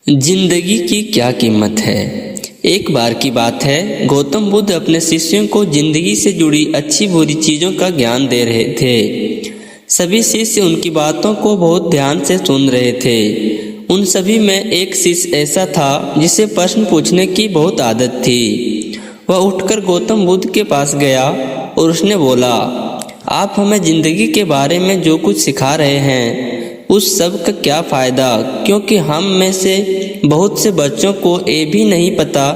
जिंदगी की क्या कीमत है। एक बार की बात है, गौतम बुद्ध अपने शिष्यों को जिंदगी से जुड़ी अच्छी बुरी चीज़ों का ज्ञान दे रहे थे। सभी शिष्य उनकी बातों को बहुत ध्यान से सुन रहे थे। उन सभी में एक शिष्य ऐसा था जिसे प्रश्न पूछने की बहुत आदत थी। वह उठकर गौतम बुद्ध के पास गया और उसने बोला, आप हमें जिंदगी के बारे में जो कुछ सिखा रहे हैं उस सब का क्या फ़ायदा, क्योंकि हम में से बहुत से बच्चों को ये भी नहीं पता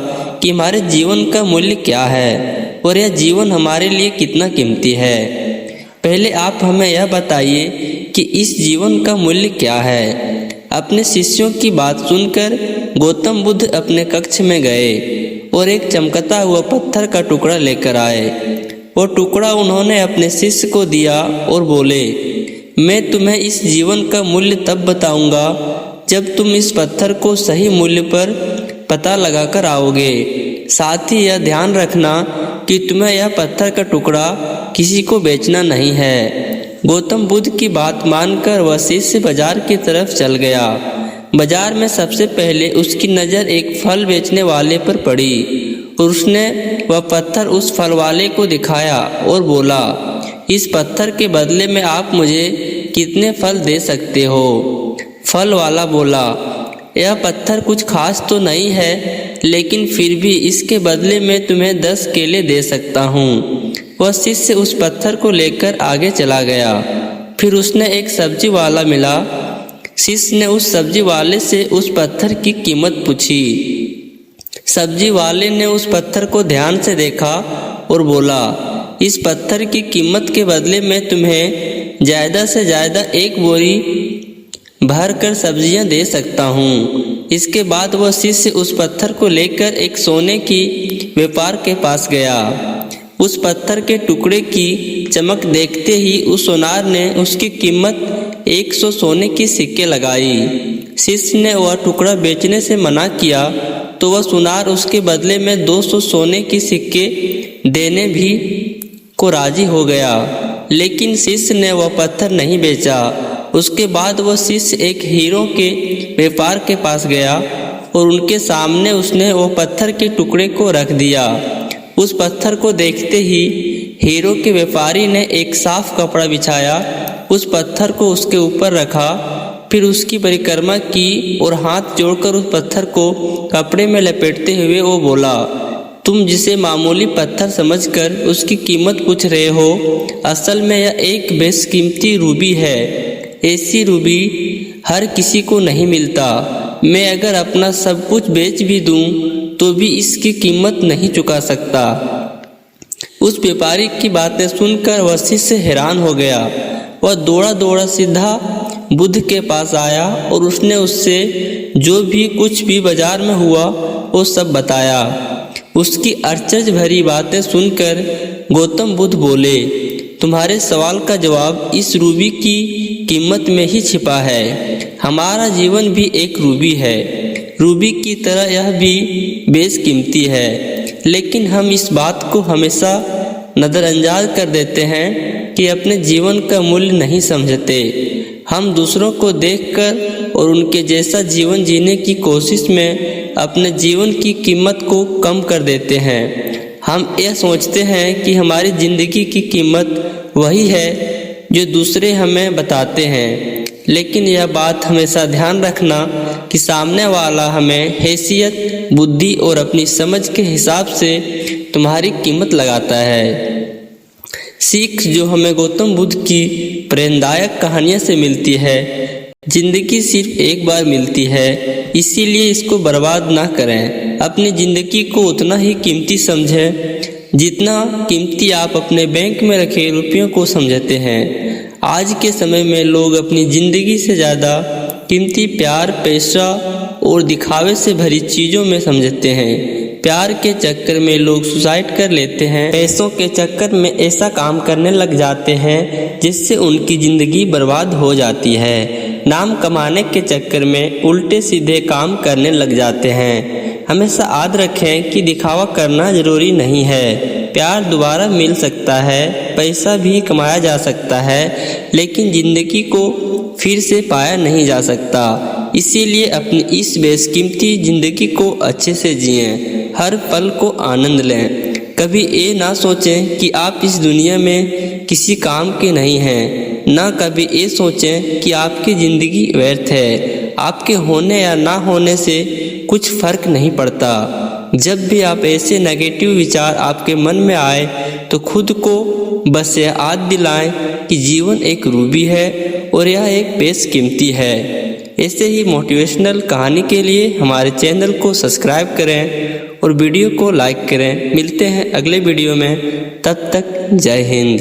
कि हमारे जीवन का मूल्य क्या है और यह जीवन हमारे लिए कितना कीमती है। पहले आप हमें यह बताइए कि इस जीवन का मूल्य क्या है। अपने शिष्यों की बात सुनकर गौतम बुद्ध अपने कक्ष में गए और एक चमकता हुआ पत्थर का टुकड़ा लेकर आए। वो टुकड़ा उन्होंने अपने शिष्य को दिया और बोले, मैं तुम्हें इस जीवन का मूल्य तब बताऊंगा जब तुम इस पत्थर को सही मूल्य पर पता लगाकर आओगे। साथ ही यह ध्यान रखना कि तुम्हें यह पत्थर का टुकड़ा किसी को बेचना नहीं है। गौतम बुद्ध की बात मानकर वह शिष्य बाजार की तरफ चल गया। बाजार में सबसे पहले उसकी नज़र एक फल बेचने वाले पर पड़ी और उसने वह पत्थर उस फल वाले को दिखाया और बोला, इस पत्थर के बदले में आप मुझे कितने फल दे सकते हो। फल वाला बोला, यह पत्थर कुछ खास तो नहीं है, लेकिन फिर भी इसके बदले में तुम्हें 10 केले दे सकता हूँ। वह शिष्य उस पत्थर को लेकर आगे चला गया। फिर उसने एक सब्जी वाला मिला। शिष्य ने उस सब्जी वाले से उस पत्थर की कीमत पूछी। सब्जी वाले ने उस पत्थर को ध्यान से देखा और बोला, इस पत्थर की कीमत के बदले में तुम्हें ज़्यादा से ज़्यादा 1 बोरी भर कर सब्जियाँ दे सकता हूँ। इसके बाद वह शिष्य उस पत्थर को लेकर एक सोने की व्यापार के पास गया। उस पत्थर के टुकड़े की चमक देखते ही उस सोनार ने उसकी कीमत 100 सोने की सिक्के लगाई। शिष्य ने वह टुकड़ा बेचने से मना किया तो वह सुनार उसके बदले में 200 सोने की सिक्के देने भी को राजी हो गया, लेकिन शिष्य ने वह पत्थर नहीं बेचा। उसके बाद वह शिष्य एक हीरो के व्यापार के पास गया और उनके सामने उसने वह पत्थर के टुकड़े को रख दिया। उस पत्थर को देखते ही हीरो के व्यापारी ने एक साफ कपड़ा बिछाया, उस पत्थर को उसके ऊपर रखा, फिर उसकी परिक्रमा की और हाथ जोड़कर उस पत्थर को कपड़े में लपेटते हुए वो बोला, तुम जिसे मामूली पत्थर समझकर उसकी कीमत पूछ रहे हो, असल में यह एक बेशकीमती रूबी है। ऐसी रूबी हर किसी को नहीं मिलता। मैं अगर अपना सब कुछ बेच भी दूं तो भी इसकी कीमत नहीं चुका सकता। उस व्यापारी की बातें सुनकर वह शिष्य हैरान हो गया। वह दौड़ा दौड़ा सीधा बुद्ध के पास आया और उसने उससे जो भी कुछ भी बाजार में हुआ वो सब बताया। उसकी अचरज भरी बातें सुनकर गौतम बुद्ध बोले, तुम्हारे सवाल का जवाब इस रूबी की कीमत में ही छिपा है। हमारा जीवन भी एक रूबी है। रूबी की तरह यह भी बेशकीमती है, लेकिन हम इस बात को हमेशा नज़रअंदाज कर देते हैं कि अपने जीवन का मूल्य नहीं समझते। हम दूसरों को देखकर और उनके जैसा जीवन जीने की कोशिश में अपने जीवन की कीमत को कम कर देते हैं। हम यह सोचते हैं कि हमारी ज़िंदगी की कीमत वही है जो दूसरे हमें बताते हैं, लेकिन यह बात हमेशा ध्यान रखना कि सामने वाला हमें हैसियत, बुद्धि और अपनी समझ के हिसाब से तुम्हारी कीमत लगाता है। सीख जो हमें गौतम बुद्ध की प्रेरणादायक कहानियों से मिलती है, जिंदगी सिर्फ एक बार मिलती है, इसीलिए इसको बर्बाद ना करें। अपनी ज़िंदगी को उतना ही कीमती समझें जितना कीमती आप अपने बैंक में रखे रुपयों को समझते हैं। आज के समय में लोग अपनी ज़िंदगी से ज़्यादा कीमती प्यार, पैसा और दिखावे से भरी चीज़ों में समझते हैं। प्यार के चक्कर में लोग सुसाइड कर लेते हैं। पैसों के चक्कर में ऐसा काम करने लग जाते हैं जिससे उनकी ज़िंदगी बर्बाद हो जाती है। नाम कमाने के चक्कर में उल्टे सीधे काम करने लग जाते हैं। हमेशा याद रखें कि दिखावा करना ज़रूरी नहीं है। प्यार दोबारा मिल सकता है, पैसा भी कमाया जा सकता है, लेकिन ज़िंदगी को फिर से पाया नहीं जा सकता। इसीलिए अपनी इस बेशकीमती ज़िंदगी को अच्छे से जिएं, हर पल को आनंद लें। कभी ये ना सोचें कि आप इस दुनिया में किसी काम के नहीं हैं, ना कभी ये सोचें कि आपकी ज़िंदगी व्यर्थ है। आपके होने या ना होने से कुछ फ़र्क नहीं पड़ता। जब भी आप ऐसे नेगेटिव विचार आपके मन में आए तो खुद को बस यह याद दिलाएं कि जीवन एक रूबी है और यह एक बेशकीमती है। ऐसे ही मोटिवेशनल कहानी के लिए हमारे चैनल को सब्सक्राइब करें और वीडियो को लाइक करें। मिलते हैं अगले वीडियो में, तब तक जय हिंद।